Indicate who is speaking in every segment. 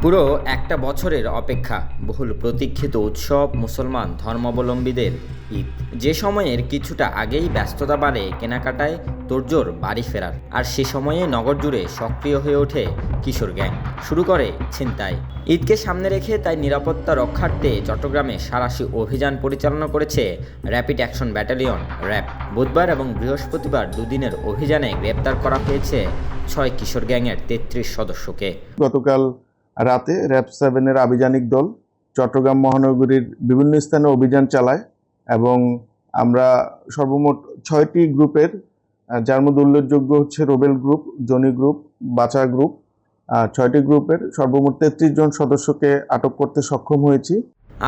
Speaker 1: পুরো একটা বছরের অপেক্ষা, বহুল প্রতীক্ষিত উৎসব মুসলমান ধর্মাবলম্বীদের ঈদ। যে সময়ের কিছুটা আগেই ব্যস্ততা বাড়ে কেনাকাটায়, তোড়জোড় বাড়ি ফেরার, আর সে সময়ে নগর জুড়ে সক্রিয় হয়ে ওঠে কিশোর গ্যাং, শুরু করে ছিনতাই। ঈদকে সামনে রেখে তাই নিরাপত্তা রক্ষার্থে চট্টগ্রামে সাঁড়াশি অভিযান পরিচালনা করেছে র্যাপিড অ্যাকশন ব্যাটালিয়ন র্যাব। বুধবার এবং বৃহস্পতিবার দুদিনের অভিযানে গ্রেপ্তার করা হয়েছে 6 কিশোর গ্যাংয়ের 33 সদস্যকে।
Speaker 2: গতকাল রাতে র্যাব 7-এর আভিযানিক দল চট্টগ্রাম মহানগরীর বিভিন্ন স্থানে অভিযান চালায় এবং আমরা সর্বমোট 6টি গ্রুপের, যার মধ্যে উল্লেখযোগ্য হচ্ছে Robel group, Jony group, Bacha group, 6টি গ্রুপের সর্বমোট 33 জন সদস্যকে আটক করতে সক্ষম হয়েছি।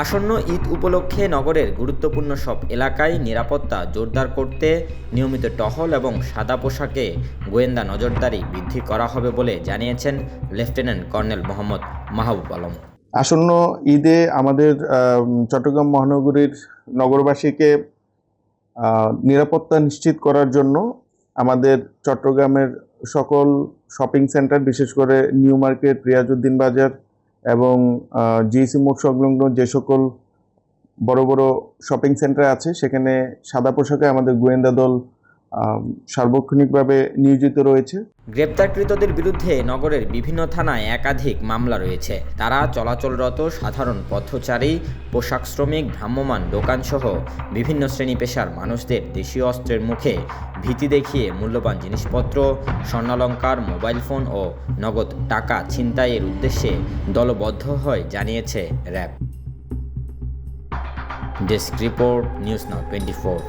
Speaker 1: আসন্ন ঈদ উপলক্ষে নগরের গুরুত্বপূর্ণ সব এলাকায় নিরাপত্তা জোরদার করতে নিয়মিত টহল এবং সাদা পোশাকে গোয়েন্দা নজরদারি বৃদ্ধি করা হবে বলে জানিয়েছেন লেফটেন্যান্ট কর্নেল মোহাম্মদ মাহবুব আলম।
Speaker 2: আসন্ন ঈদে আমাদের চট্টগ্রাম মহানগরীর নগরবাসীকে নিরাপত্তা নিশ্চিত করার জন্য আমাদের চট্টগ্রামের সকল শপিং সেন্টার, বিশেষ করে নিউ মার্কেট, রিয়াজউদ্দিন বাজার এবং জিইসি মোড় সংলগ্ন যে সকল বড় বড় শপিং সেন্টার আছে, সেখানে সাদা পোশাকে আমাদের গোয়েন্দা দল সার্বক্ষণিকভাবে নিয়োজিত রয়েছে।
Speaker 1: গ্রেপ্তারকৃতদের বিরুদ্ধে নগরের বিভিন্ন থানায় একাধিক মামলা রয়েছে। তারা চলাচলরত সাধারণ পথচারী, পোশাক শ্রমিক, ভ্রাম্যমাণ দোকানসহ বিভিন্ন শ্রেণী পেশার মানুষদের দেশীয় অস্ত্রের মুখে ভীতি দেখিয়ে মূল্যবান জিনিসপত্র, স্বর্ণালংকার, মোবাইল ফোন ও নগদ টাকা ছিনতাইয়ের উদ্দেশ্যে দলবদ্ধ হয় জানিয়েছে RAB. Desk report, news now 24।